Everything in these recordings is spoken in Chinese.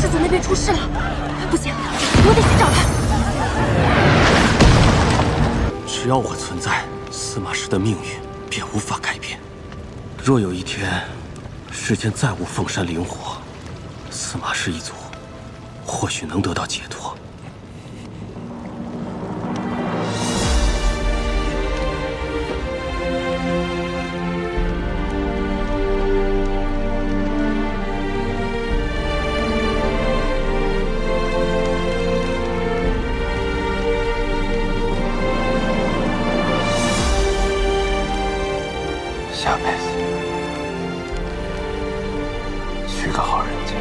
世祖那边出事了，不行，我得去找他。只要我存在，司马氏的命运便无法改变。若有一天，世间再无凤山灵火，司马氏一族或许能得到解脱。 下辈子娶个好人家。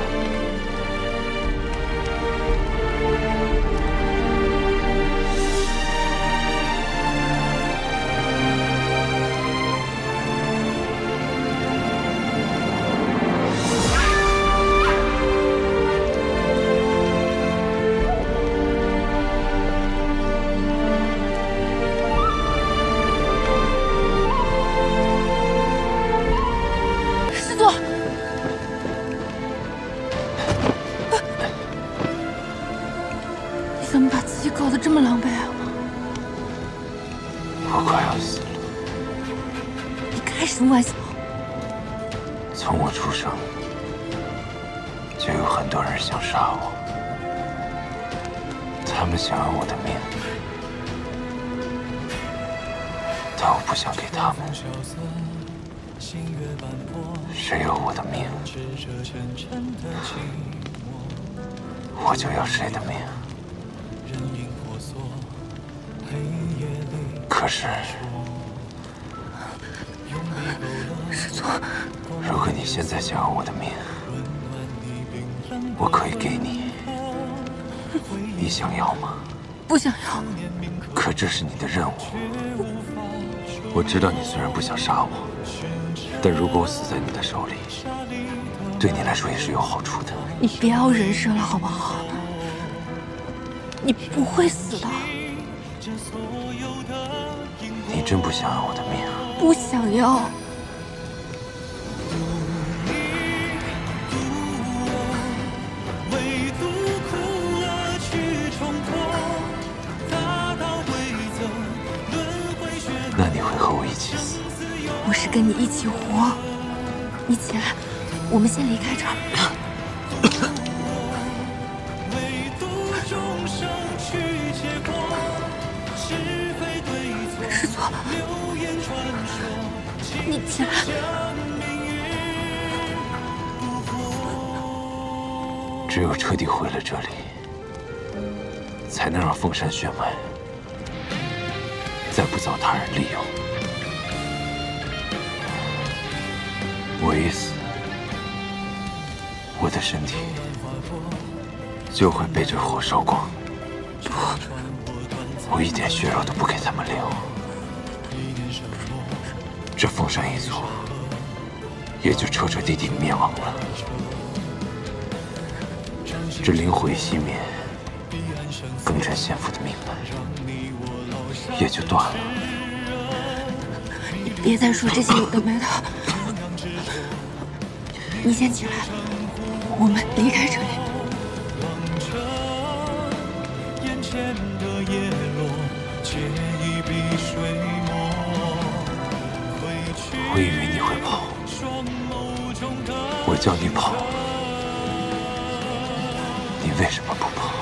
怎么把自己搞得这么狼狈啊？我快要死了。你开什么玩笑？从我出生，就有很多人想杀我，他们想要我的命，但我不想给他们。谁有我的命，我就要谁的命。 可是，师祖，如果你现在想要我的命，我可以给你。你想要吗？不想要。可这是你的任务。我知道你虽然不想杀我，但如果我死在你的手里，对你来说也是有好处的。你别熬人生了，好不好？你不会死的。 你真不想要我的命？不想要。那你会和我一起死？我是跟你一起活。你起来，我们先离开这儿。师祖，你起来。只有彻底毁了这里，才能让凤山血脉再不遭他人利用。我一死，我的身体就会被这火烧光。不，我一点血肉都不给他们留。这凤山一族也就彻彻底底灭亡了。这灵火一熄灭，庚辰仙府的命脉也就断了。你别再说这些有的没的。你先起来，我们离开这里。我以为你会跑，我叫你跑，你为什么不跑？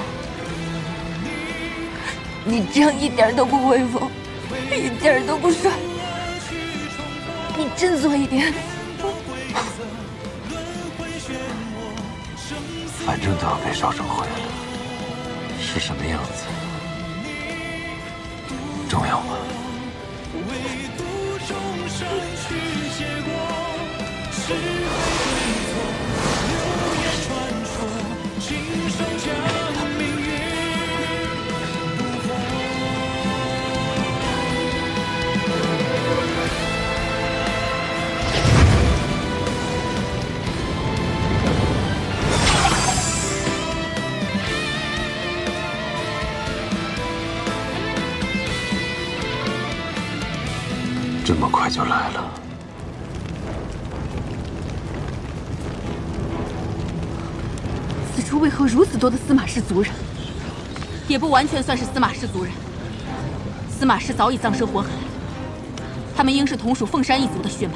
你这样一点都不威风，一点都不帅。你振作一点。反正都要被烧成灰了，是什么样子重要吗？这么快就来了？司主，处为何如此多的司马氏族人？也不完全算是司马氏族人。司马氏早已葬身火海，他们应是同属凤山一族的血脉。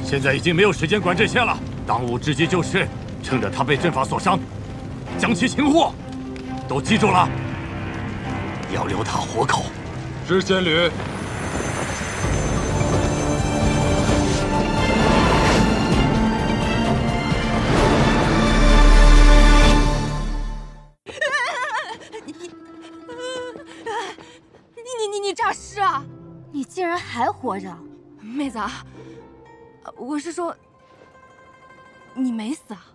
现在已经没有时间管这些了，当务之急就是趁着他被阵法所伤，将其擒获。都记住了，要留他活口。是仙侣。你诈尸啊！你竟然还活着，妹子啊，我是说，你没死啊？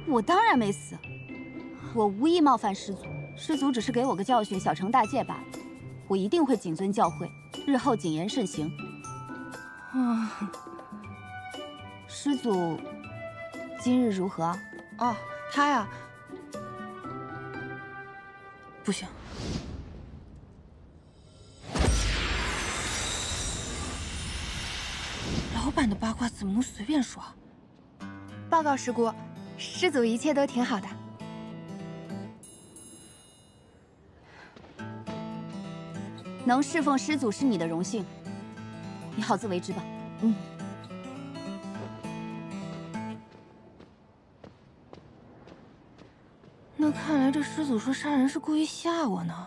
我当然没死，我无意冒犯师祖，师祖只是给我个教训，小惩大戒罢了。我一定会谨遵教诲，日后谨言慎行。师祖今日如何？哦，他呀，不行。老板的八卦怎么能随便说？报告师姑，师祖一切都挺好的。能侍奉师祖是你的荣幸，你好自为之吧。那看来这师祖说杀人是故意吓我呢。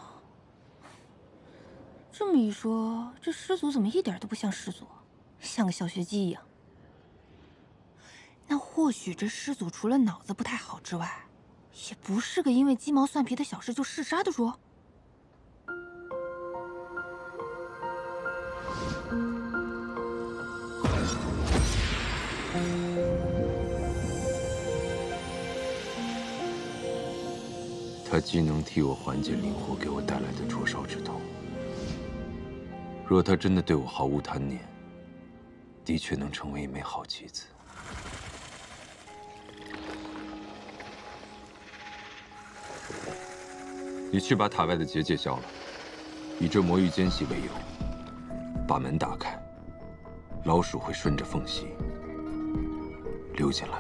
这么一说，这师祖怎么一点都不像师祖，像个小学鸡一样？那或许这师祖除了脑子不太好之外，也不是个因为鸡毛蒜皮的小事就嗜杀的主。他既能替我缓解灵火给我带来的灼烧之痛，若他真的对我毫无贪念，的确能成为一枚好棋子。你去把塔外的结界消了，以这魔域间隙为由，把门打开，老鼠会顺着缝隙溜进来。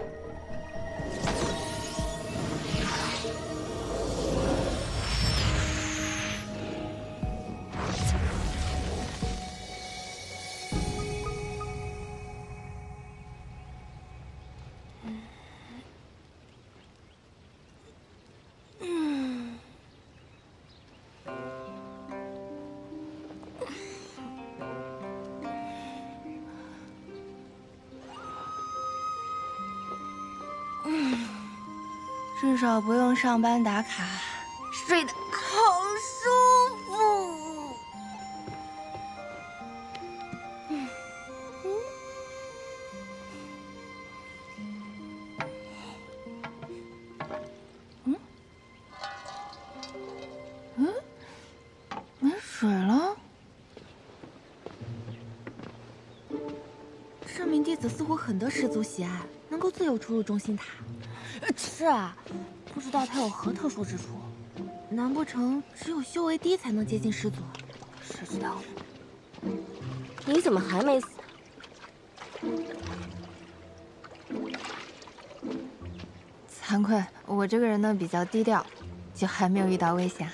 至少不用上班打卡，睡得好舒服。没水了。这名弟子似乎很得师祖喜爱，能够自由出入中心塔。是啊，不知道他有何特殊之处？难不成只有修为低才能接近师祖？谁知道？你怎么还没死？惭愧，我这个人呢比较低调，就还没有遇到危险哈。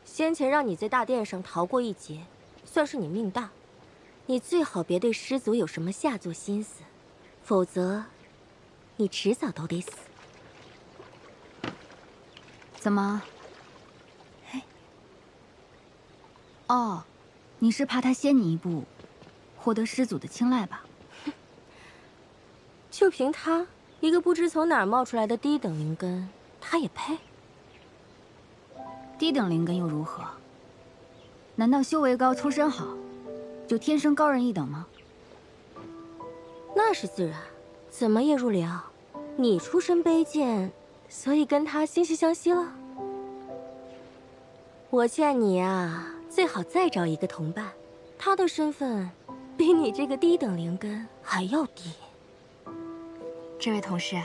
先前让你在大殿上逃过一劫，算是你命大。你最好别对师祖有什么下作心思，否则，你迟早都得死。怎么？哦，你是怕他先你一步，获得师祖的青睐吧？就凭他一个不知从哪儿冒出来的低等灵根，他也配？低等灵根又如何？难道修为高、出身好，就天生高人一等吗？那是自然，怎么也入了？你出身卑贱，所以跟他惺惺相惜了。我劝你啊，最好再找一个同伴，他的身份比你这个低等灵根还要低。这位同事，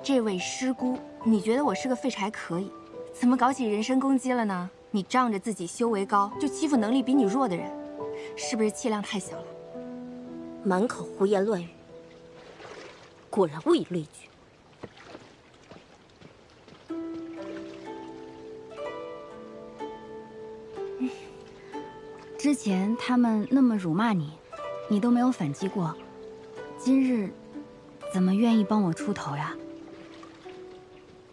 这位师姑，你觉得我是个废柴可以，怎么搞起人身攻击了呢？你仗着自己修为高，就欺负能力比你弱的人，是不是气量太小了？满口胡言乱语，果然物以类聚。之前他们那么辱骂你，你都没有反击过，今日怎么愿意帮我出头呀？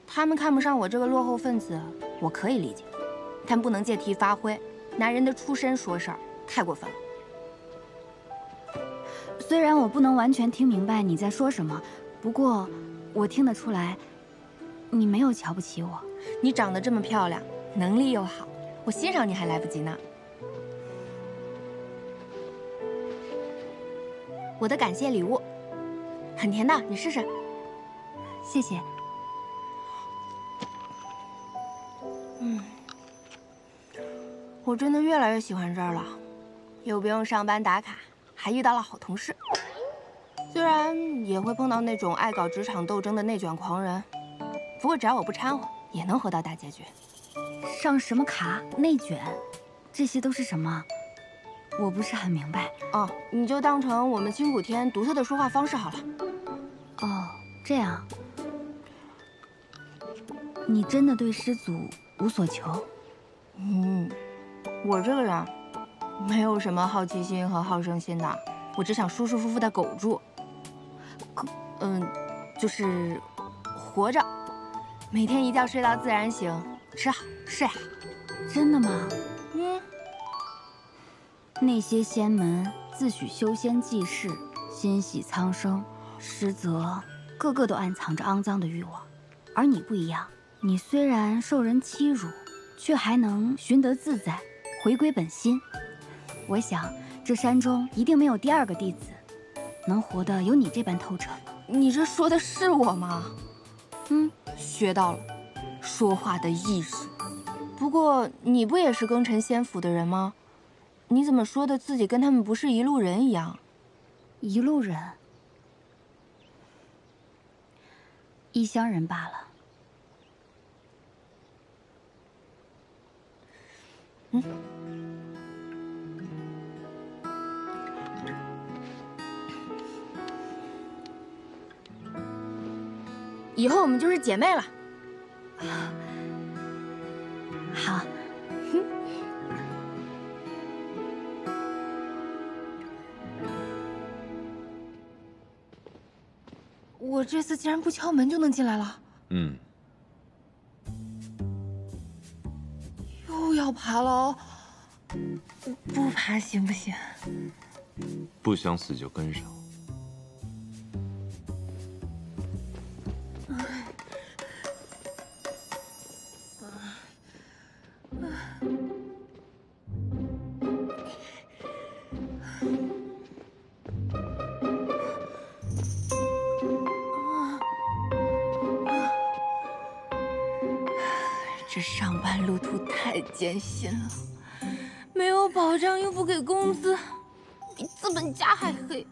他们看不上我这个落后分子，我可以理解，但不能借题发挥，拿人的出身说事儿，太过分了。虽然我不能完全听明白你在说什么，不过我听得出来，你没有瞧不起我。你长得这么漂亮，能力又好，我欣赏你还来不及呢。我的感谢礼物，很甜的，你试试。谢谢。我真的越来越喜欢这儿了，又不用上班打卡，还遇到了好同事。虽然也会碰到那种爱搞职场斗争的内卷狂人，不过只要我不掺和，也能活到大结局。上什么卡？内卷？这些都是什么？我不是很明白。哦，你就当成我们青谷天独特的说话方式好了。哦，这样。你真的对师祖无所求？我这个人没有什么好奇心和好胜心的，我只想舒舒服服的苟住。就是活着，每天一觉睡到自然醒，吃好睡好。真的吗？那些仙门自诩修仙济世，心系苍生，实则个个都暗藏着肮脏的欲望。而你不一样，你虽然受人欺辱，却还能寻得自在，回归本心。我想这山中一定没有第二个弟子，能活得有你这般透彻。你这说的是我吗？学到了，说话的艺术。不过你不也是庚辰仙府的人吗？你怎么说的自己跟他们不是一路人一样？一路人，异乡人罢了。以后我们就是姐妹了。好。我这次竟然不敲门就能进来了。又要爬楼，不爬行不行？不想死就跟上。这上班路途太艰辛了，没有保障又不给工资，比资本家还黑。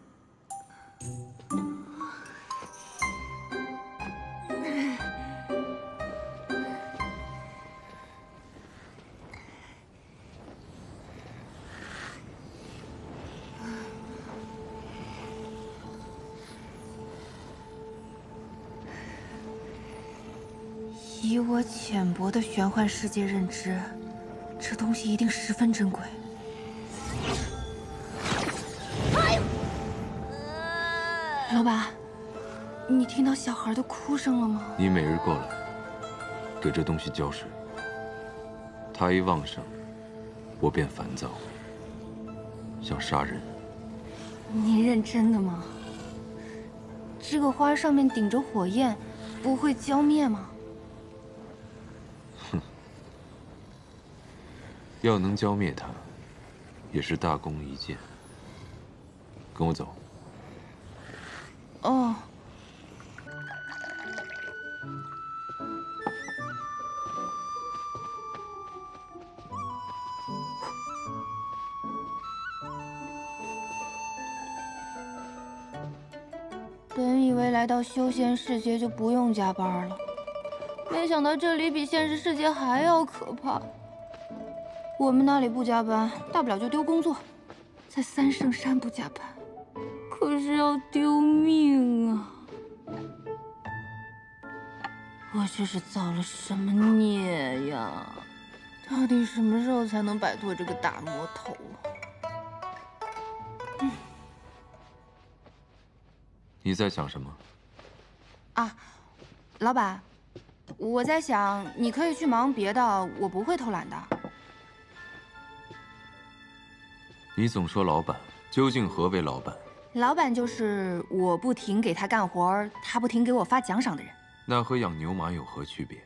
以我浅薄的玄幻世界认知，这东西一定十分珍贵。老板，你听到小孩的哭声了吗？你每日过来，给这东西浇水，它一旺盛，我便烦躁，想杀人。你认真的吗？这个花上面顶着火焰，不会浇灭吗？要能浇灭它，也是大功一件。跟我走。哦。本以为来到修仙世界就不用加班了，没想到这里比现实世界还要可怕。我们那里不加班，大不了就丢工作，在三圣山不加班，可是要丢命啊！我这是造了什么孽呀？到底什么时候才能摆脱这个大魔头啊？你在想什么？啊，老板，我在想，你可以去忙别的，我不会偷懒的。你总说老板，究竟何为老板？老板就是我不停给他干活，他不停给我发奖赏的人。那和养牛马有何区别？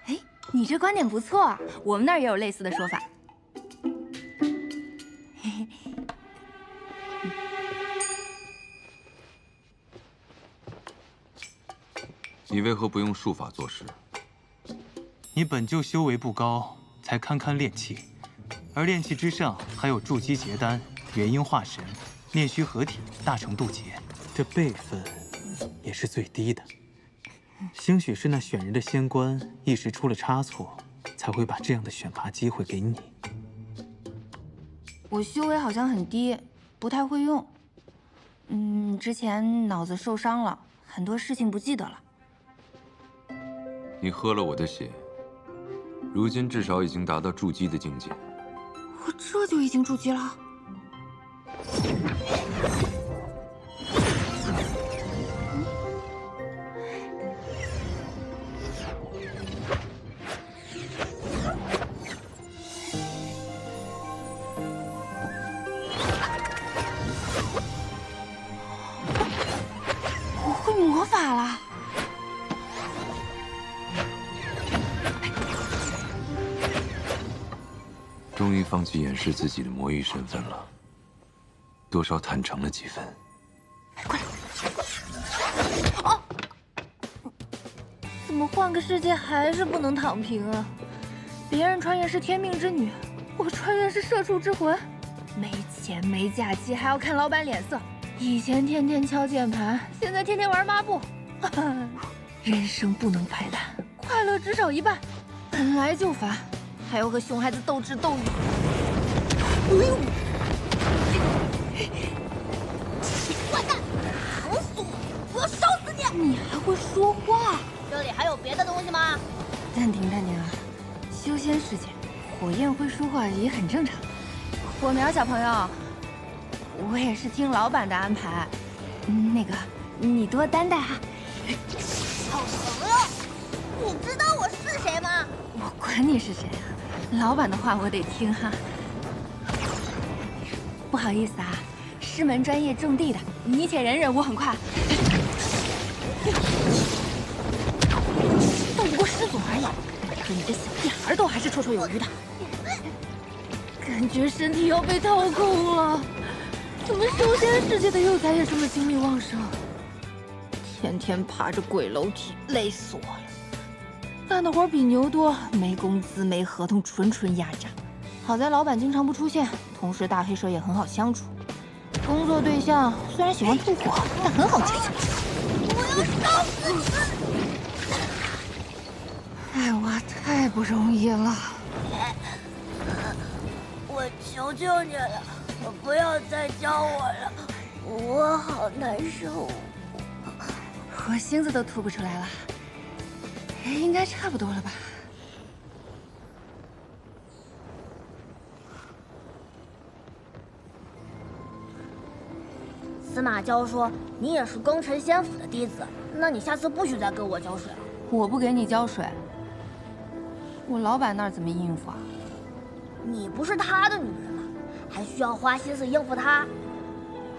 哎，你这观点不错啊，我们那儿也有类似的说法。你为何不用术法做事？你本就修为不高，才堪堪炼气，而炼气之上还有筑基结丹、元婴化神、炼虚合体、大成渡劫，这辈分也是最低的。兴许是那选人的仙官一时出了差错，才会把这样的选拔机会给你。我修为好像很低，不太会用。之前脑子受伤了，很多事情不记得了。你喝了我的血，如今至少已经达到筑基的境界。我这就已经筑基了。我会魔法了。终于放弃掩饰自己的魔域身份了，多少坦诚了几分。快来！哦，怎么换个世界还是不能躺平啊？别人穿越是天命之女，我穿越是社畜之魂，没钱没假期，还要看老板脸色。以前天天敲键盘，现在天天玩抹布。人生不能白烂，快乐只少一半，本来就烦。还要和熊孩子斗智斗勇。哎呦！坏蛋，疼死我！我要烧死你！你还会说话？这里还有别的东西吗？暂停啊！修仙世界，火焰会说话也很正常。火苗小朋友，我也是听老板的安排。那个，你多担待哈。好朋友，你知道我是谁吗？我管你是谁啊！老板的话我得听哈。不好意思啊，师门专业种地的，你且忍忍，我很快。斗不过师祖而已，可你这小屁孩都还是绰绰有余的。感觉身体要被掏空了，怎么修仙世界的幼崽也这么精力旺盛？天天爬着鬼楼梯，累死我了。干的活比牛多，没工资没合同，纯压榨。好在老板经常不出现，同时大黑蛇也很好相处。工作对象虽然喜欢吐火，但很好接近。我要烧死你！艾娃太不容易了。我求求你了，不要再教我了，我好难受。我星子都吐不出来了。应该差不多了吧？司马教说你也是庚辰仙府的弟子，那你下次不许再给我浇水了。我不给你浇水，我老板那儿怎么应付啊？你不是他的女人吗？还需要花心思应付他？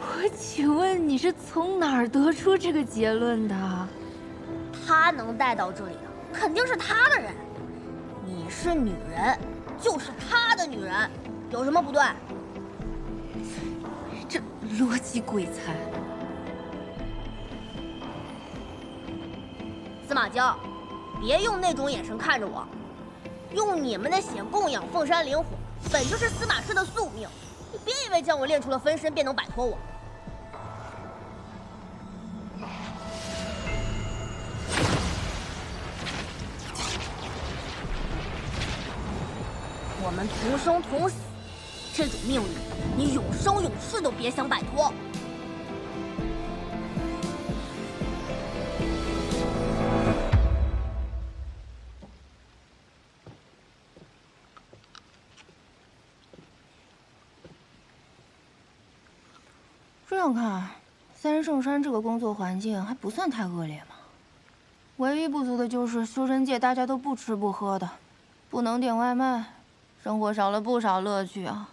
我请问你是从哪儿得出这个结论的？他能带到这里的，肯定是他的人。你是女人，就是他的女人，有什么不对？这逻辑鬼才！司马娇，别用那种眼神看着我，用你们的血供养凤山灵火，本就是司马氏的宿命。你别以为将我练出了分身便能摆脱我。我们同生同死，这种命运，你永生永世都别想摆脱。这样看，三圣山这个工作环境还不算太恶劣嘛。唯一不足的就是修真界大家都不吃不喝的，不能点外卖，生活少了不少乐趣啊。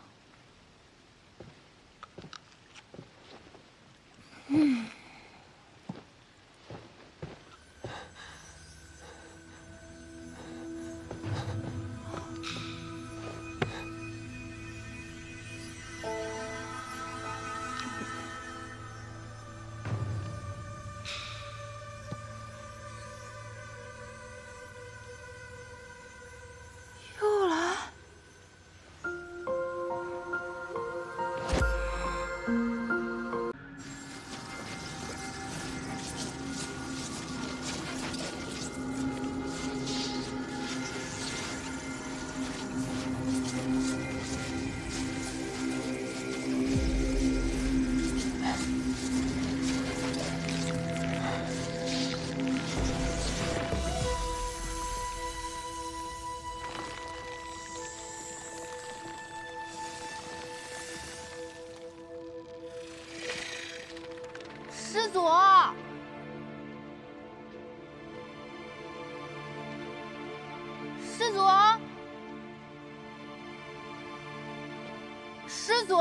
又来。师祖，师祖，师祖。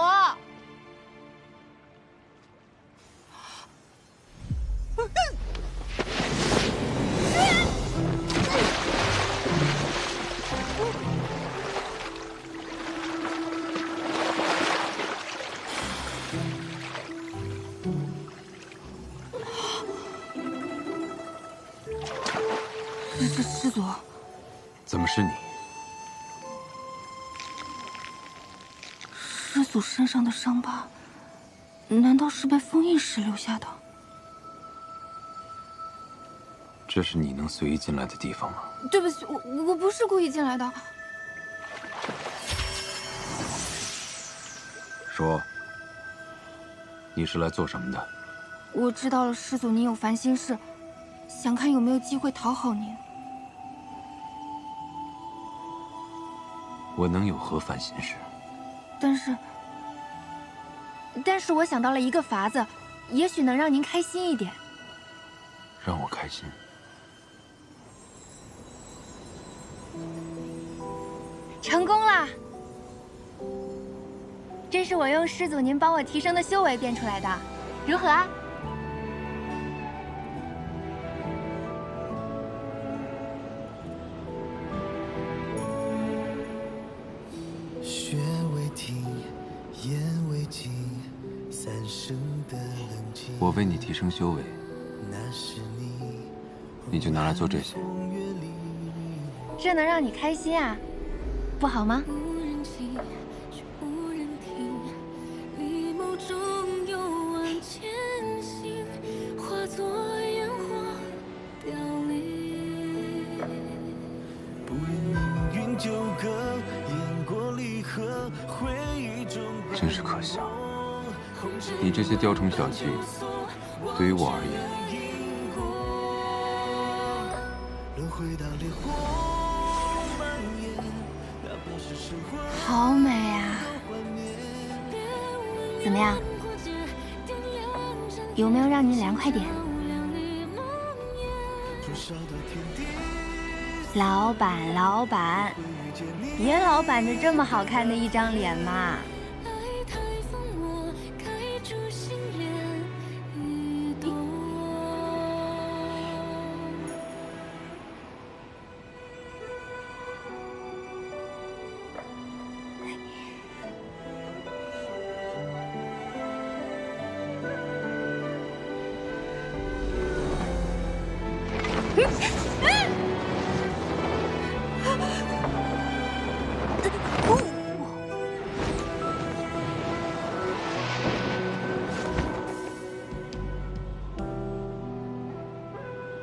师祖，怎么是你？师祖身上的伤疤，难道是被封印时留下的？这是你能随意进来的地方吗？对不起，我不是故意进来的。说，你是来做什么的？我知道了，师祖您有烦心事，想看有没有机会讨好您。我能有何烦心事？但是我想到了一个法子，也许能让您开心一点。让我开心？成功啦！这是我用师祖您帮我提升的修为变出来的，如何啊？穴未停，言未尽，三生的冷清。我为你提升修为，你就拿来做这些。这能让你开心啊，不好吗？真是可笑，你这些雕虫小技，对于我而言，好美啊！怎么样？有没有让您凉快点？老板，老板，别老板着这么好看的一张脸嘛！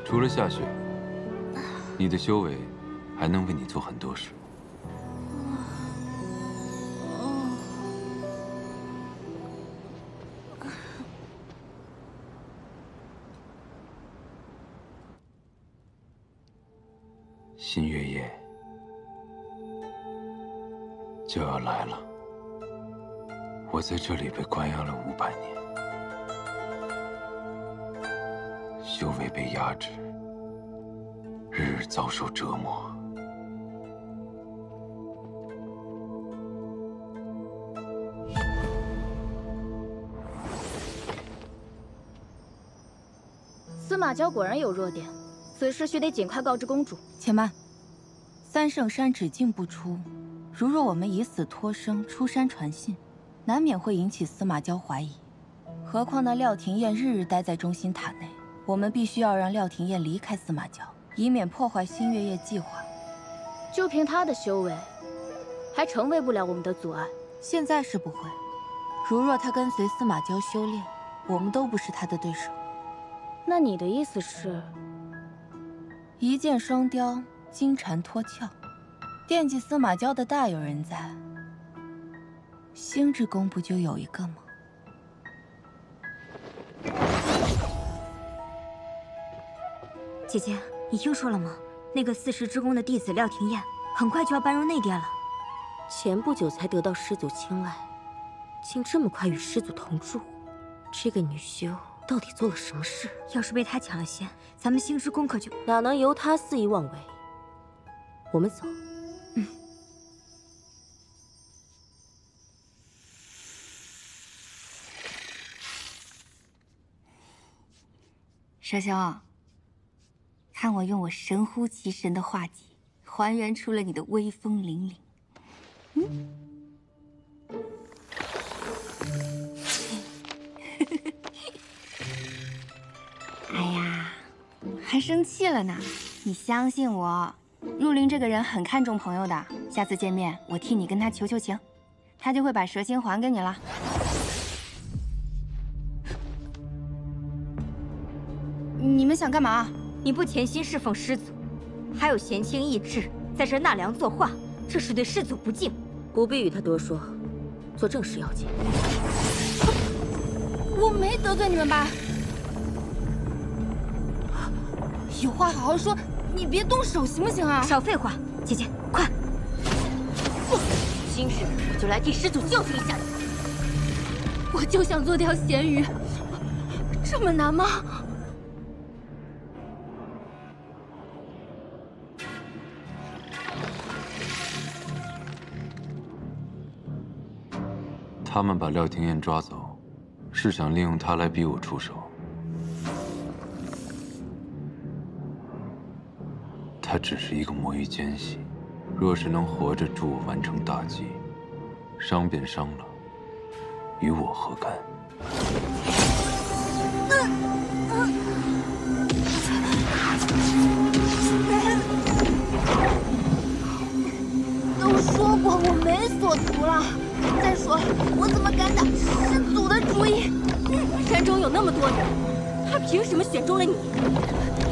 除了下雪，你的修为还能为你做很多事。新月夜就要来了。我在这里被关押了500年，修为被压制，日日遭受折磨。司马娇果然有弱点，此事须得尽快告知公主。且慢，三圣山只进不出，如若我们以死脱生出山传信，难免会引起司马娇怀疑。何况那廖廷彦日日待在中心塔内，我们必须要让廖廷彦离开司马娇，以免破坏新月夜计划。就凭他的修为，还成为不了我们的阻碍。现在是不会，如若他跟随司马娇修炼，我们都不是他的对手。那你的意思是，一箭双雕，金蝉脱壳。惦记司马娇的大有人在，星之宫不就有一个吗？姐姐，你听说了吗？那个四时之宫的弟子廖廷彦，很快就要搬入内殿了。前不久才得到师祖青睐，竟这么快与师祖同住，这个女修到底做了什么事？要是被他抢了先，咱们星之宫可就……哪能由他肆意妄为？我们走。蛇兄，看我用我神乎其神的画技，还原出了你的威风凛凛。哎呀，还生气了呢！你相信我，入林这个人很看重朋友的。下次见面，我替你跟他求求情，他就会把蛇心还给你了。你们想干嘛？你不潜心侍奉师祖，还有闲情逸致在这纳凉作画，这是对师祖不敬。不必与他多说，做正事要紧。我没得罪你们吧？有话好好说，你别动手行不行啊？少废话，姐姐，快！今日我就来替师祖教训一下你。我就想做条咸鱼，这么难吗？他们把廖廷彦抓走，是想利用他来逼我出手。他只是一个魔域奸细，若是能活着助我完成大计，伤便伤了，与我何干？都说过我没所图了。再说，我怎么敢打师祖的主意？山中有那么多人，他凭什么选中了你？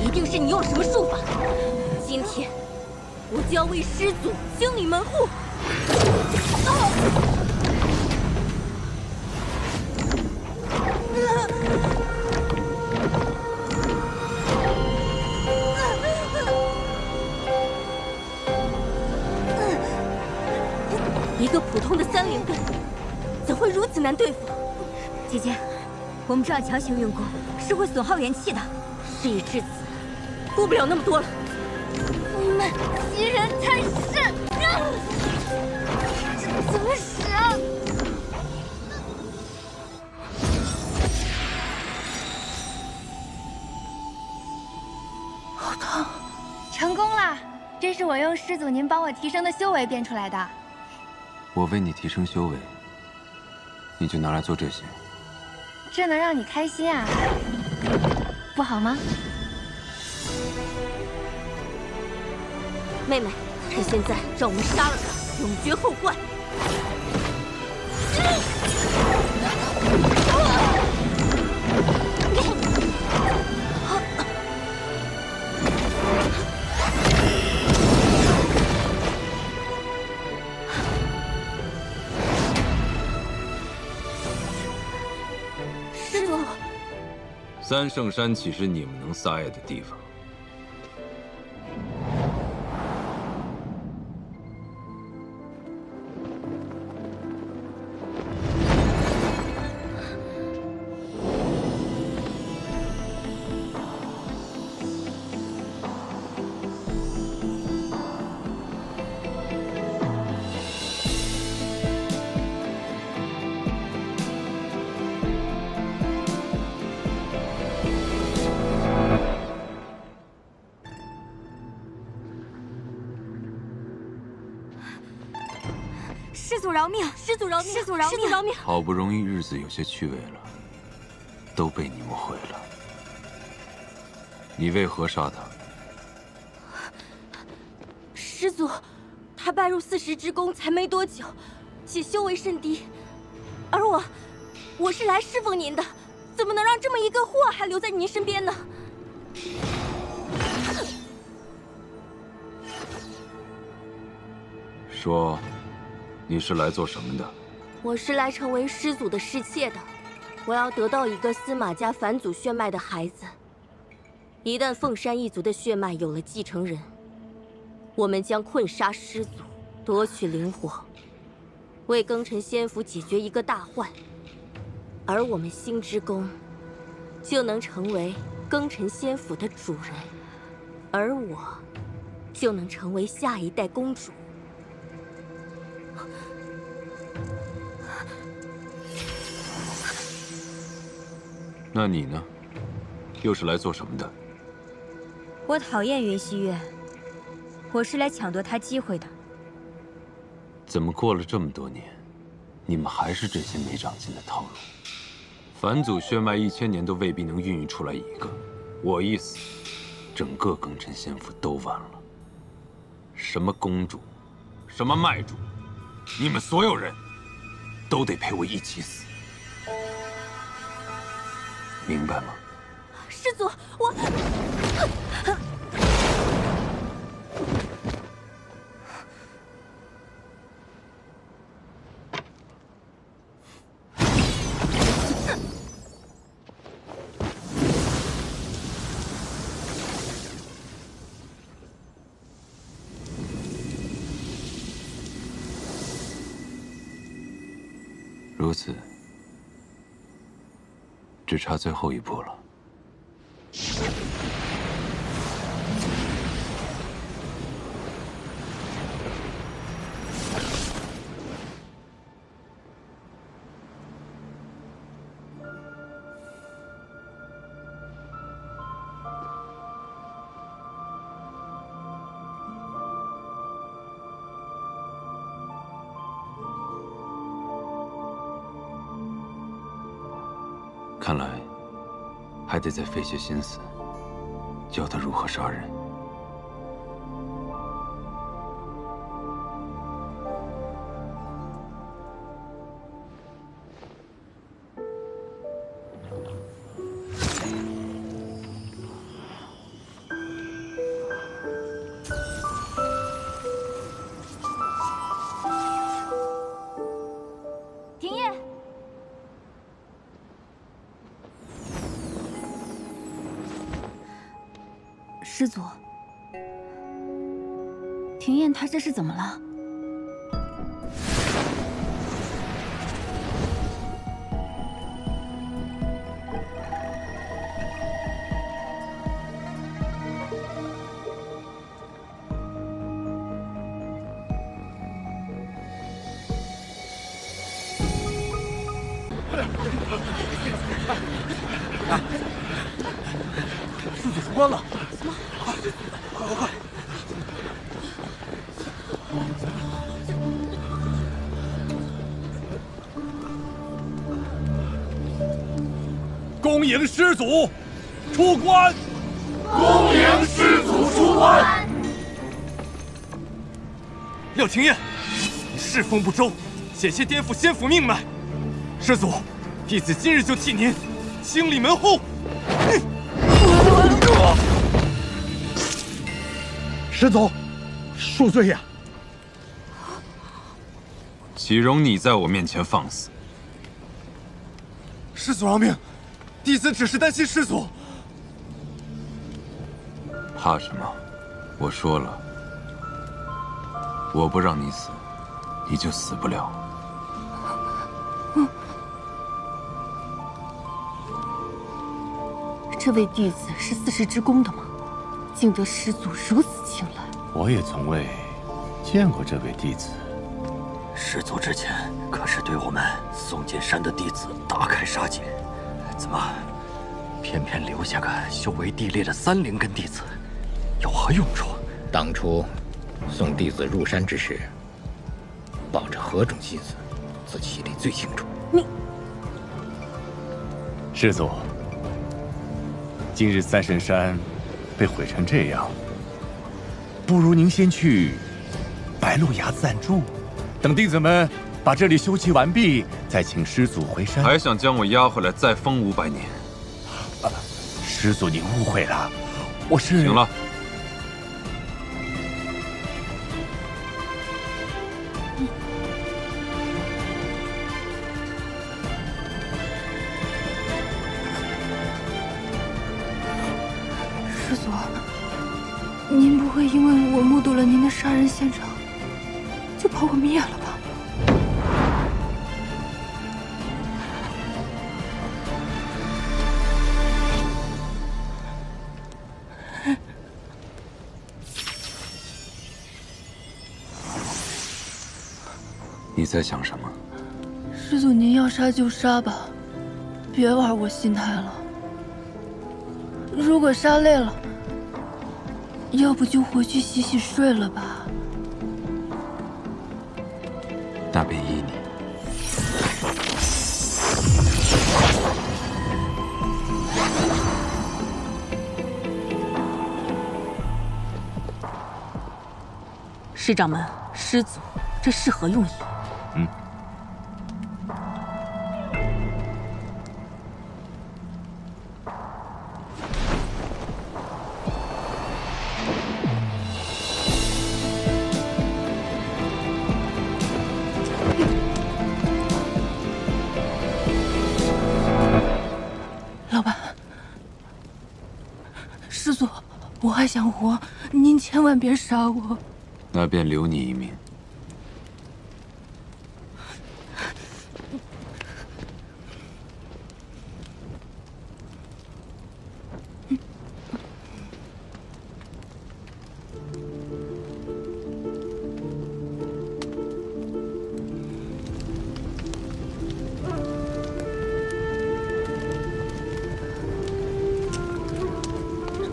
一定是你用了什么术法。今天，我就要为师祖清理门户。一个普通的3灵根，怎会如此难对付？姐姐，我们这样强行运功是会损耗元气的。事已至此，顾不了那么多了。你们欺人太甚！这怎么使啊？好疼！成功了，这是我用师祖您帮我提升的修为变出来的。我为你提升修为，你就拿来做这些。这能让你开心啊，不好吗？妹妹，趁现在让我们杀了他，永绝后患。师祖，三圣山岂是你们能撒野的地方？饶命！师祖饶命！师祖饶命！师祖饶命！好不容易日子有些趣味了，都被你们毁了。你为何杀他？师祖，他拜入四时之宫才没多久，且修为甚低，而我是来侍奉您的，怎么能让这么一个祸害留在您身边呢？说，你是来做什么的？我是来成为师祖的侍妾的，我要得到一个司马家返祖血脉的孩子。一旦凤山一族的血脉有了继承人，我们将困杀师祖，夺取灵火，为庚辰仙府解决一个大患，而我们星之宫就能成为庚辰仙府的主人，而我就能成为下一代公主。那你呢？又是来做什么的？我讨厌云溪月，我是来抢夺他机会的。怎么过了这么多年，你们还是这些没长进的套路？返祖血脉1000年都未必能孕育出来一个，我一死，整个庚辰仙府都完了。什么公主，什么卖主，你们所有人都得陪我一起死，明白吗？师祖，我。如此，只差最后一步了。看来，还得再费些心思，教他如何杀人。停业！师祖，庭燕她这是怎么了？师祖出关了！什么？快快快！恭迎师祖出关！恭迎师祖出关！廖廷彦，你侍奉不周，险些颠覆仙府命脉。师祖，弟子今日就替您清理门户。师祖，恕罪呀！岂容你在我面前放肆！师祖饶命，弟子只是担心师祖。怕什么？我说了，我不让你死，你就死不了。这位弟子是四时之宫的吗？竟得师祖如此青睐。我也从未见过这位弟子。师祖之前可是对我们宋剑山的弟子大开杀戒，怎么偏偏留下个修为低劣的3灵根弟子，有何用处？当初送弟子入山之时，抱着何种心思，自己心里最清楚。你，师祖，今日三神山被毁成这样，不如您先去白鹿崖暂住，等弟子们把这里修葺完毕，再请师祖回山。还想将我押回来再封500年？师祖，您误会了，我是……行了。师祖，您不会因为我目睹了您的杀人现场，就把我灭了吧？你在想什么？师祖，您要杀就杀吧，别玩我心态了。如果杀累了，要不就回去洗洗睡了吧。那便依你。师掌门，师祖，这是何用意？老板，师祖，我还想活，您千万别杀我。那便留你一命。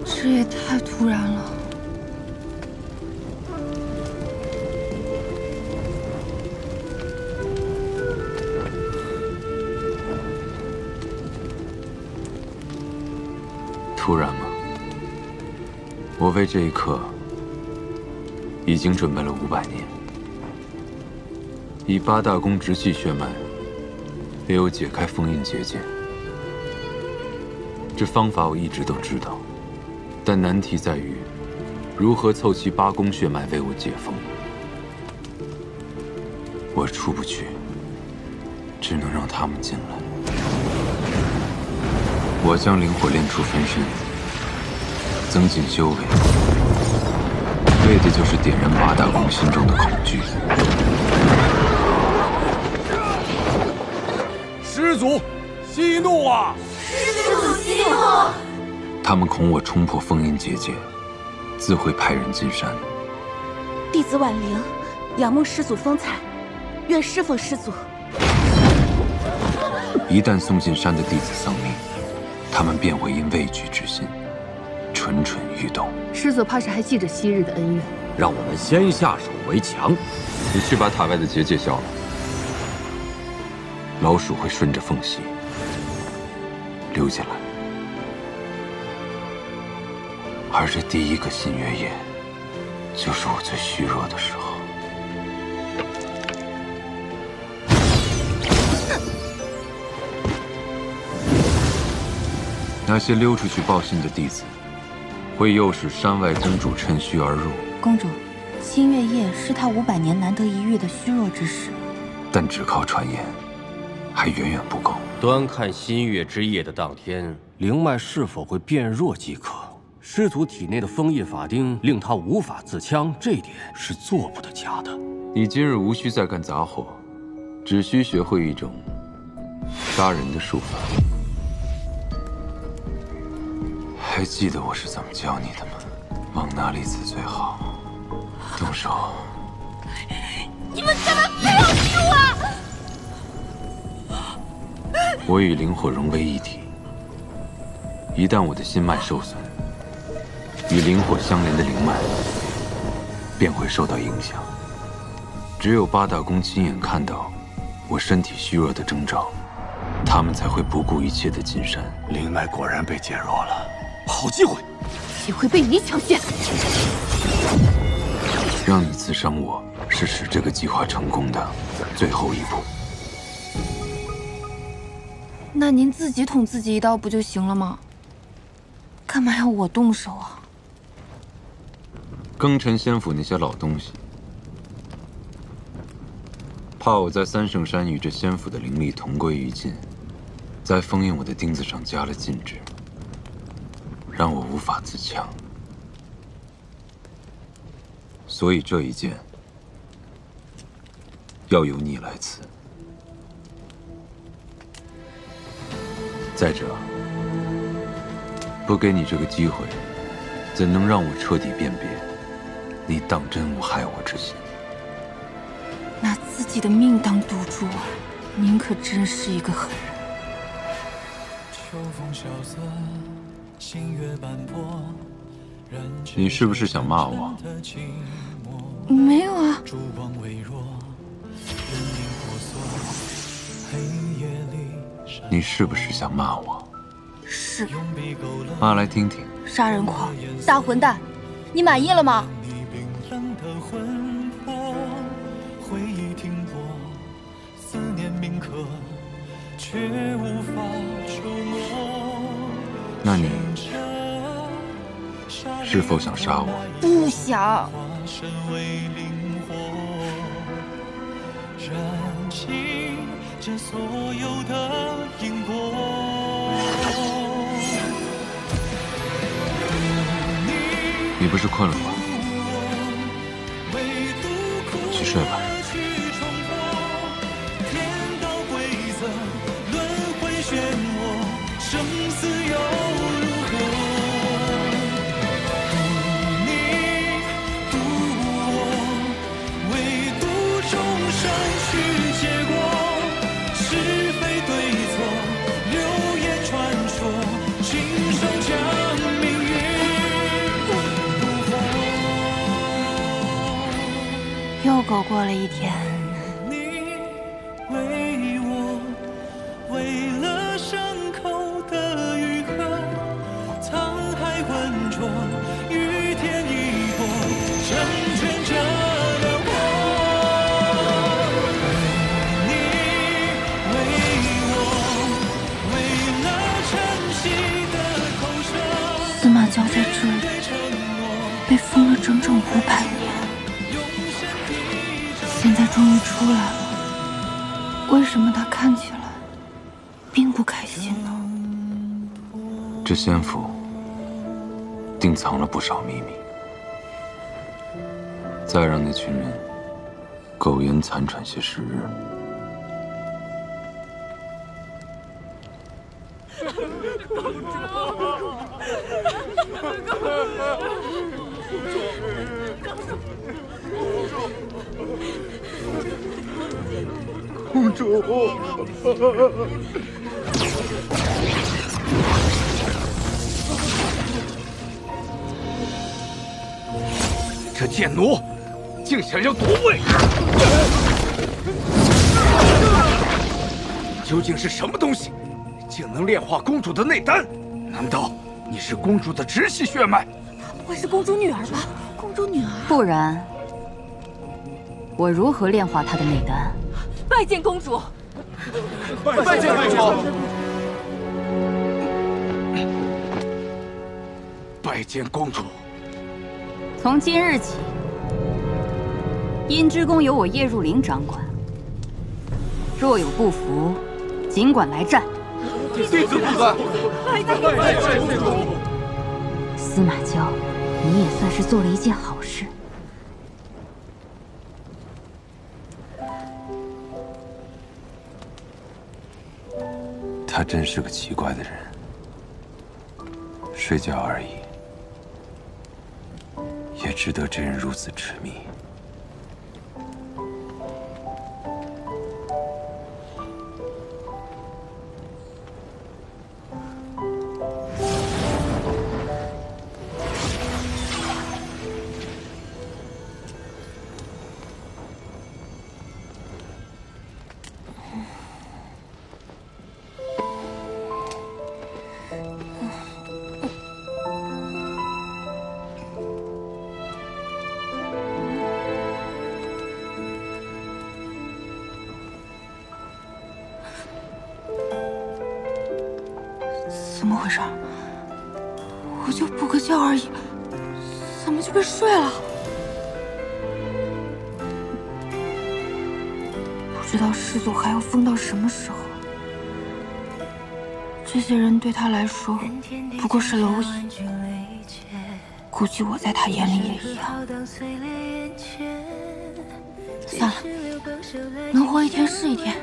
这也太突然了。突然吗？我为这一刻已经准备了500年。以8大宫直系血脉，也有解开封印结界。这方法我一直都知道，但难题在于如何凑齐8宫血脉为我解封。我出不去，只能让他们进来。我将灵火炼出分身，增进修为，为的就是点燃8大宫心中的恐惧。师祖息怒啊！师祖息怒！他们恐我冲破封印结界，自会派人进山。弟子婉玲，仰慕师祖风采，愿侍奉师祖。一旦送进山的弟子丧命，他们便会因畏惧之心蠢蠢欲动。师祖怕是还记着昔日的恩怨。让我们先下手为强。你去把塔外的结界消了，老鼠会顺着缝隙溜进来。而这第一个新月夜，就是我最虚弱的时候。那些溜出去报信的弟子，会诱使山外公主趁虚而入。公主，新月夜是她500年难得一遇的虚弱之时，但只靠传言，还远远不够。端看新月之夜的当天，灵脉是否会变弱即可。师祖体内的封印法钉令他无法自戕，这点是做不得假的。你今日无需再干杂活，只需学会一种杀人的术法。还记得我是怎么教你的吗？往哪里刺最好？动手！你们干嘛非要吃我？我与灵火融为一体，一旦我的心脉受损，与灵火相连的灵脉便会受到影响。只有八大公亲眼看到我身体虚弱的征兆，他们才会不顾一切的进山。灵脉果然被减弱了，好机会！机会被你抢先。让你刺伤我，是使这个计划成功的最后一步。那您自己捅自己一刀不就行了吗？干嘛要我动手啊？庚辰仙府那些老东西，怕我在三圣山与这仙府的灵力同归于尽，在封印我的钉子上加了禁制，让我无法自强。所以这一剑要由你来刺。再者，不给你这个机会，怎能让我彻底辨别你当真无害我之心？拿自己的命当赌注啊！您可真是一个狠人。你是不是想骂我？没有啊。你是不是想骂我？是。骂来听听。杀人狂，大混蛋，你满意了吗？那你是否想杀我？不想。这所有的因果。你不是困了吗？去睡吧。又狗过了一天。为了伤口的愈合，沧海浑浊，与天一搏，成全着了我。你为我，为了晨曦的投射。司马娇在这里被封了整整500年。现在终于出来了，为什么他看起来并不开心呢？这仙府定藏了不少秘密，再让那群人苟延残喘些时日。公主，这贱奴竟想要夺位！究竟是什么东西，竟能炼化公主的内丹？难道你是公主的直系血脉？她不会是公主女儿吧？公主女儿？不然，我如何炼化她的内丹？拜见公主！拜见公主！拜见公主！从今日起，阴之宫由我叶入灵掌管。若有不服，尽管来战。弟子不敢。拜见公主！司马娇，你也算是做了一件好事。他真是个奇怪的人，睡觉而已，也值得这人如此痴迷。怎么回事？我就补个觉而已，怎么就被睡了？不知道师祖还要疯到什么时候。这些人对他来说不过是蝼蚁，估计我在他眼里也一样。算了，能活一天是一天。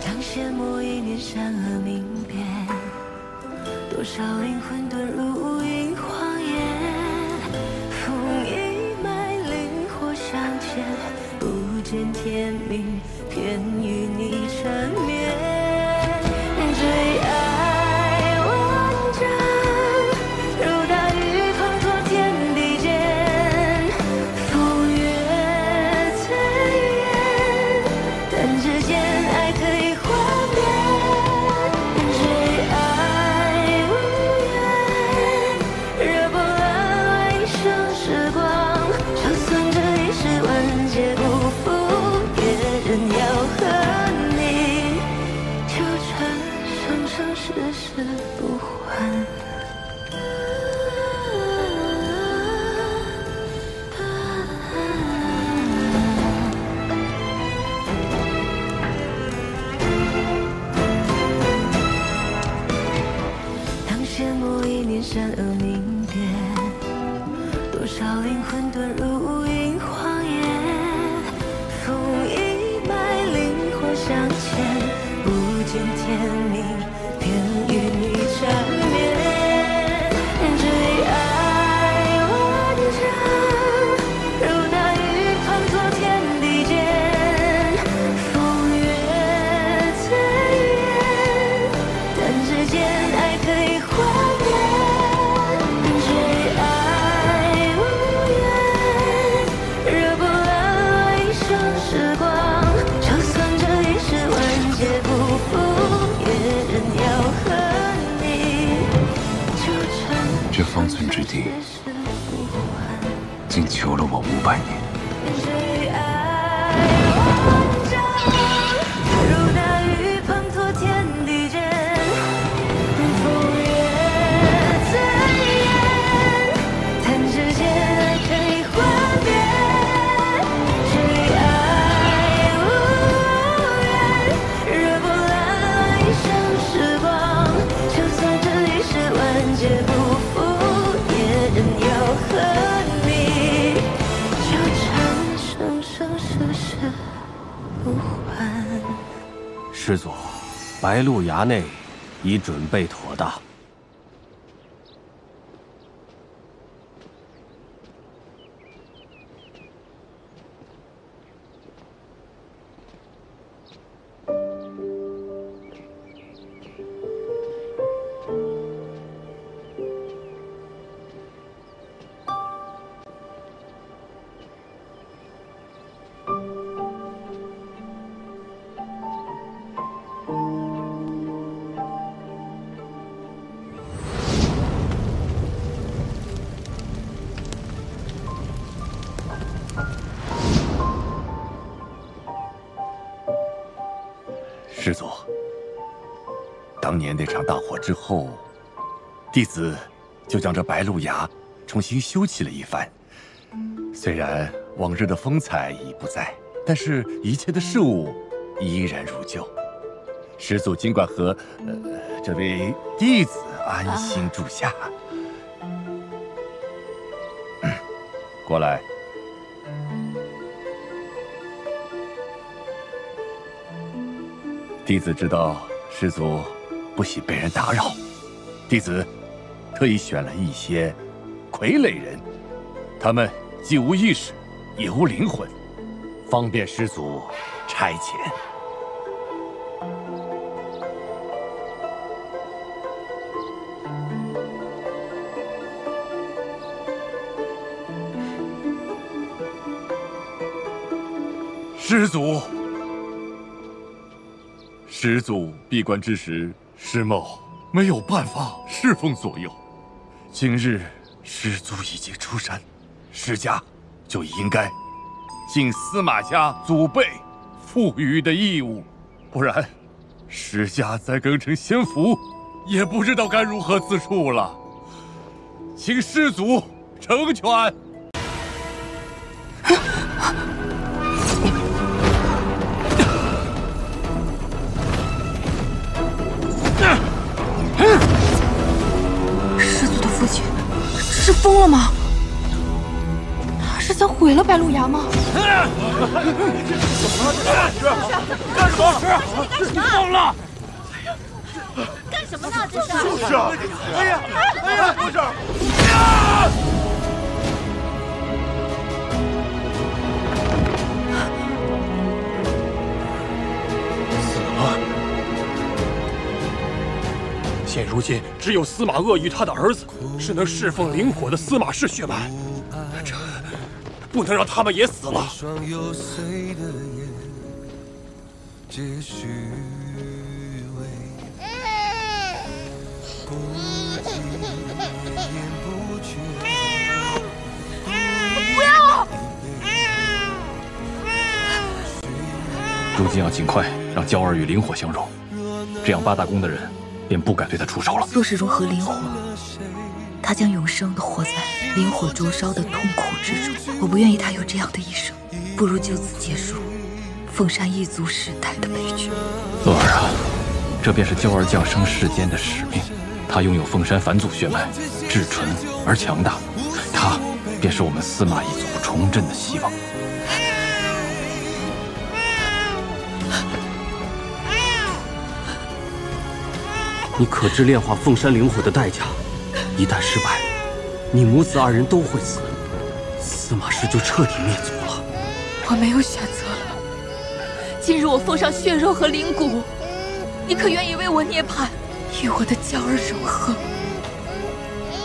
当羡慕一念善恶明辨，多少灵魂遁入一谎言。风一脉，灵火相牵，不见天明，偏与你缠绵。最爱万丈，如大雨滂沱天地间。风月最远，但之间爱可以幻变。最爱无言，惹波澜一生时光。就算这一世万劫不复，也仍要和你纠缠，生生世世不还。当羡慕一念善恶明辨，多少灵魂遁入一谎言。风一脉，灵火相牵，不见天明，偏与你缠绵。最爱万丈，如大雨滂沱天地间。风月最远，但之间爱可以幻变。最爱无言，惹波澜一生时光。就算这一世万劫不复，也仍要和你纠缠。这方寸之地，竟求了我500年。最爱万丈，如大雨滂沱天地间。风月最远，但之间爱可以幻变。最爱无言，惹波澜一生时光。就算这一世万劫不复，也仍要和你纠缠，生生世世不还。师祖，白鹿崖内已准备妥当。师祖，当年那场大火之后，弟子就将这白鹿崖重新修葺了一番。虽然往日的风采已不在，但是一切的事物依然如旧。师祖尽管和这位弟子安心住下。过来。弟子知道师祖不喜被人打扰，弟子特意选了一些傀儡人，他们既无意识，也无灵魂，方便师祖差遣。师祖闭关之时，师某没有办法侍奉左右。今日师祖已经出山，师家就应该尽司马家祖辈赋予的义务。不然石家再更成仙府，也不知道该如何自处了。请师祖成全。师祖的父亲是疯了吗？他是想毁了白鹿崖吗？干什么？你疯了！干什么呢？这是！就是啊！哎呀，不是！死了。现如今，只有司马鄂与他的儿子是能侍奉灵火的司马氏血脉，这不能让他们也死了。不要！如今要尽快让娇儿与灵火相融，这样八大宫的人便不敢对他出手了。若是融合灵火，他将永生的活在灵火灼烧的痛苦之中。我不愿意他有这样的一生，不如就此结束凤山一族世代的悲剧。乐儿啊，这便是娇儿降生世间的使命。她拥有凤山返祖血脉，至纯而强大，她便是我们司马一族重振的希望。你可知炼化凤山灵火的代价？一旦失败，你母子二人都会死，司马氏就彻底灭族了。我没有选择了。今日我奉上血肉和灵骨，你可愿意为我涅槃，与我的娇儿融合？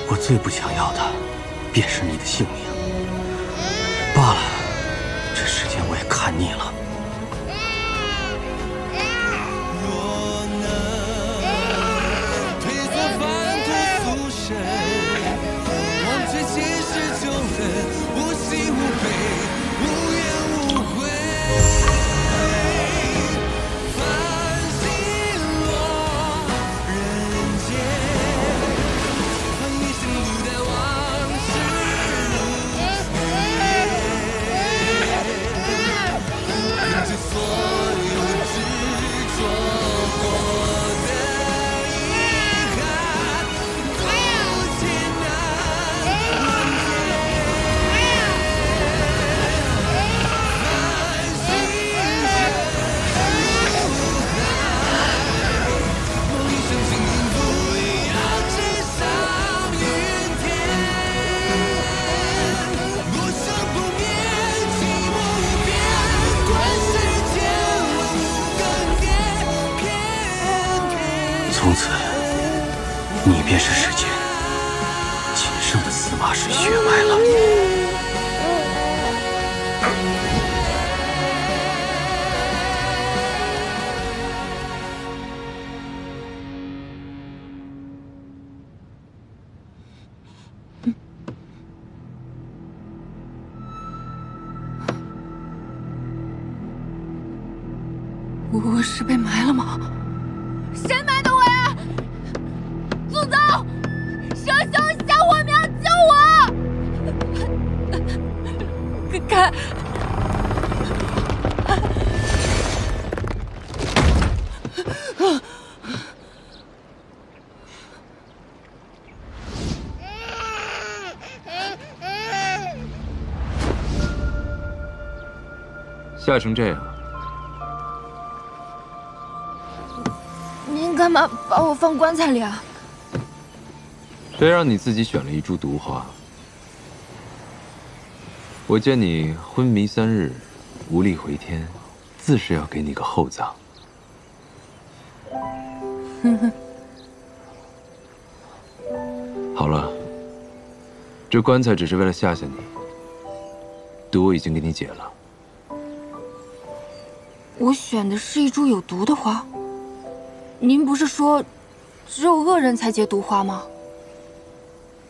我最不想要的，便是你的性命。罢了，这世间我也看腻了。从此，你便是世间仅剩的司马氏血脉了。我是被埋了吗？谁埋的我呀？祖宗，蛇兄下火苗救我！开！吓成这样，您干嘛把我放棺材里啊？谁让你自己选了一株毒花？我见你昏迷3日，无力回天，自是要给你个厚葬。好了，这棺材只是为了吓吓你，毒我已经给你解了。我选的是一株有毒的花。您不是说只有恶人才结毒花吗？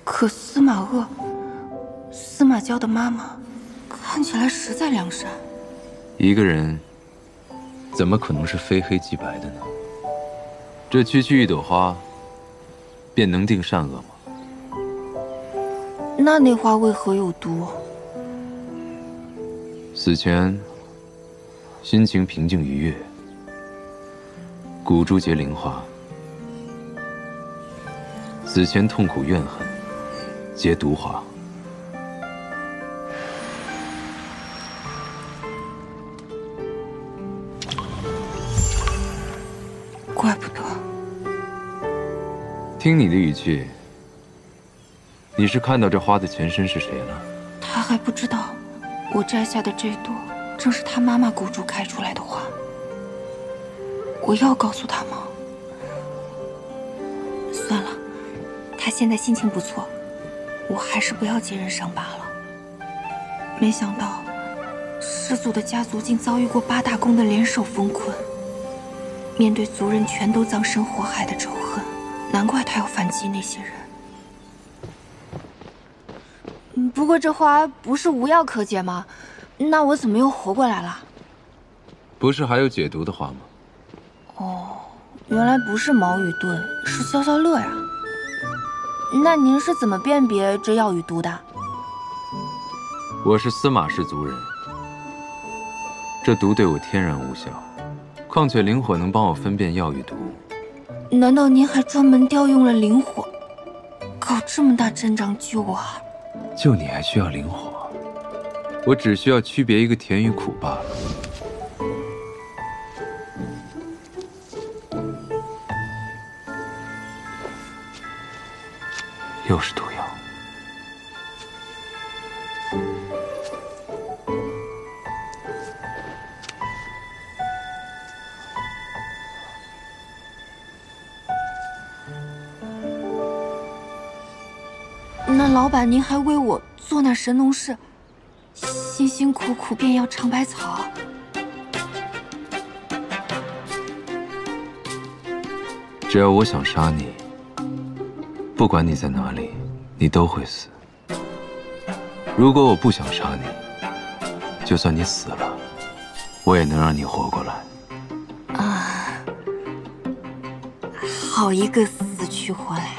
可司马鄂，司马娇的妈妈，看起来实在良善。一个人怎么可能是非黑即白的呢？这区区一朵花，便能定善恶吗？那花为何有毒？死前，心情平静愉悦，骨珠结灵花；死前痛苦怨恨，结毒花。怪不得。听你的语气，你是看到这花的前身是谁了？他还不知道，我摘下的这朵正是他妈妈骨珠开出来的花。我要告诉他吗？算了，他现在心情不错，我还是不要接人伤罢了。没想到，师祖的家族竟遭遇过八大宫的联手封困。面对族人全都葬身火海的仇恨，难怪他要反击那些人。不过这花不是无药可解吗？那我怎么又活过来了？不是还有解毒的花吗？哦，原来不是毛与盾，是消消乐呀。那您是怎么辨别这药与毒的？我是司马氏族人，这毒对我天然无效。况且灵火能帮我分辨药与毒。难道您还专门调用了灵火，搞这么大阵仗救我啊？救你还需要灵火？我只需要区别一个甜与苦罢了。又是毒药。那老板，您还为我做那神农氏，辛辛苦苦便要尝百草。只要我想杀你，不管你在哪里，你都会死。如果我不想杀你，就算你死了，我也能让你活过来。啊，好一个死去活来！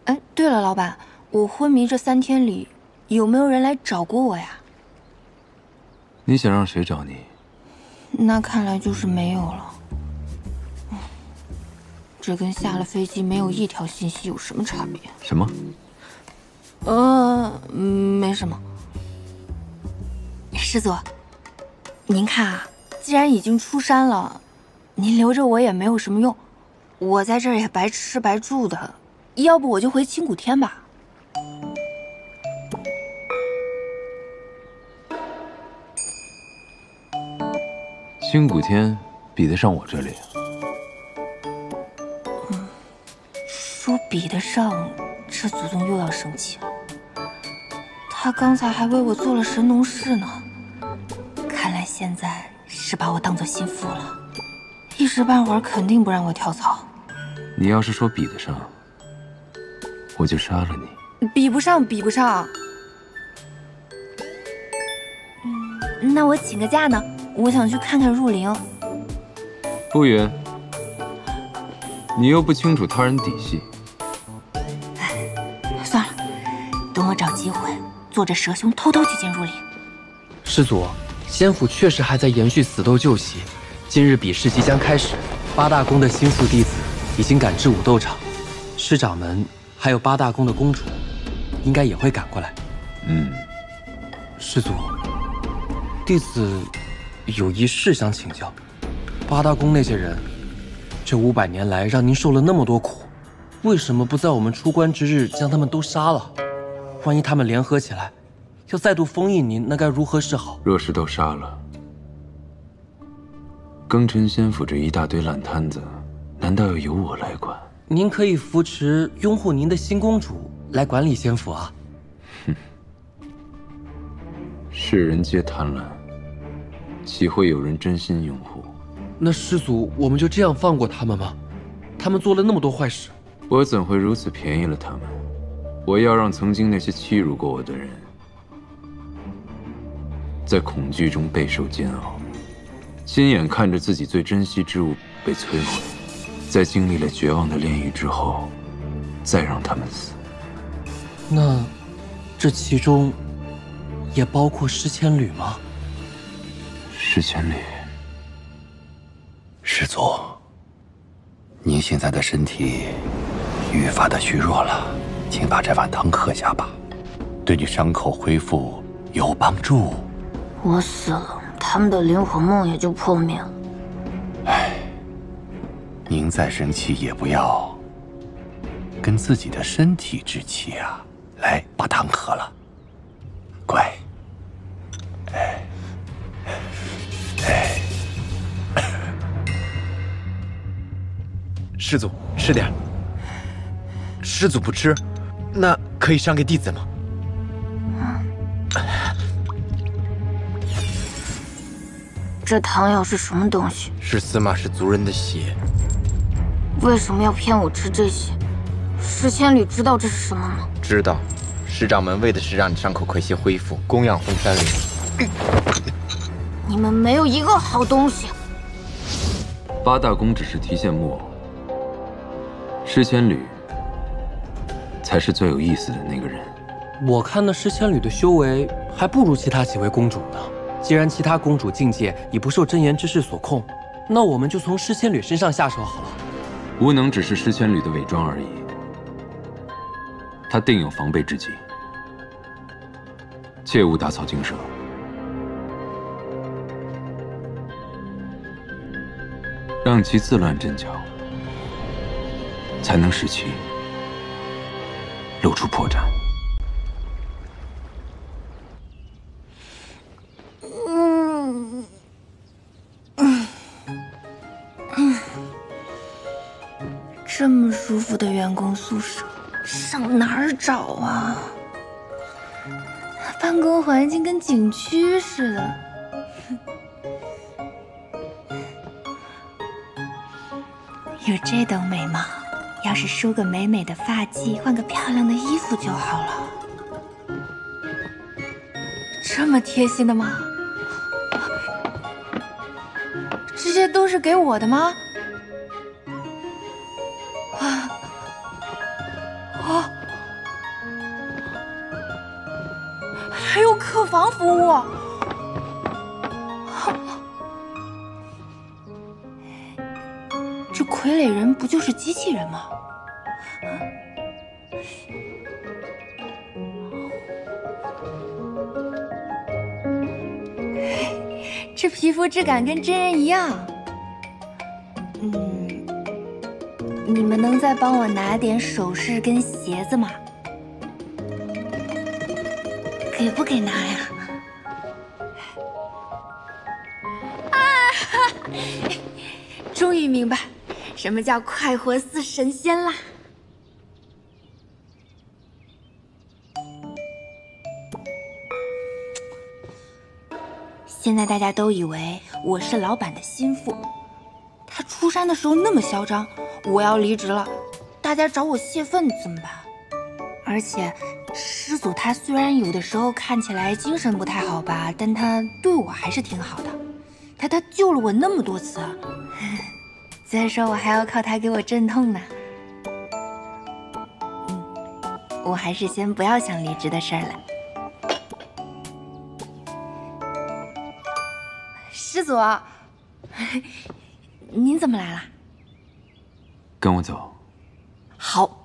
哎，对了，老板，我昏迷这3天里，有没有人来找过我呀？你想让谁找你？那看来就是没有了。这跟下了飞机没有一条信息有什么差别？什么？没什么。师祖，您看啊，既然已经出山了，您留着我也没有什么用，我在这儿也白吃白住的，要不我就回青谷天吧。青谷天比得上我这里啊？说比得上，这祖宗又要生气了。他刚才还为我做了神农氏呢，看来现在是把我当做心腹了，一时半会儿肯定不让我跳槽。你要是说比得上，我就杀了你。比不上，比不上。那我请个假呢，我想去看看入灵。不远，你又不清楚他人底细。算了，等我找机会，做着蛇兄偷偷去见入灵。师祖，仙府确实还在延续死斗旧习，今日比试即将开始，8大宫的新宿弟子已经赶至武斗场，师掌门还有8大宫的公主，应该也会赶过来。师祖，弟子有一事想请教。8大宫那些人，这500年来让您受了那么多苦，为什么不在我们出关之日将他们都杀了？万一他们联合起来，要再度封印您，那该如何是好？若是都杀了，庚辰仙府这一大堆烂摊子，难道要由我来管？您可以扶持拥护您的新公主来管理仙府啊。世人皆贪婪，岂会有人真心拥护？那师祖，我们就这样放过他们吗？他们做了那么多坏事，我怎会如此便宜了他们？我要让曾经那些欺辱过我的人在恐惧中备受煎熬，亲眼看着自己最珍惜之物被摧毁，在经历了绝望的炼狱之后，再让他们死。那，这其中也包括尸千缕吗？尸千缕，师祖，您现在的身体愈发的虚弱了，请把这碗汤喝下吧，对你伤口恢复有帮助。我死了，他们的灵魂梦也就破灭了。唉，您再生气也不要跟自己的身体置气啊！来，把汤喝了，乖。师祖，吃点。师祖不吃，那可以赏给弟子吗？这汤药是什么东西？是司马氏族人的血。为什么要骗我吃这些？石千里知道这是什么吗？知道，师掌门为的是让你伤口快些恢复，供养凤山岭。你们没有一个好东西。八大宫只是提线木偶，尸千缕才是最有意思的那个人。我看那尸千缕的修为还不如其他几位公主呢。既然其他公主境界已不受真言之事所控，那我们就从尸千缕身上下手好了。无能只是尸千缕的伪装而已，他定有防备之计，切勿打草惊蛇。让其自乱阵脚，才能使其露出破绽。这么舒服的员工宿舍，上哪儿找啊？办公环境跟景区似的。有这等美貌，要是梳个美美的发髻，换个漂亮的衣服就好了。这么贴心的吗？这些都是给我的吗？还有客房服务，这傀儡人不就是机器人吗？这皮肤质感跟真人一样。你们能再帮我拿点首饰跟鞋子吗？给不给拿呀？终于明白什么叫快活似神仙啦！现在大家都以为我是老板的心腹，他出山的时候那么嚣张，我要离职了，大家找我泄愤怎么办？而且师祖他虽然有的时候看起来精神不太好吧，但他对我还是挺好的，他救了我那么多次，再说我还要靠他给我镇痛呢。我还是先不要想离职的事儿了。师祖，您怎么来了？跟我走。好。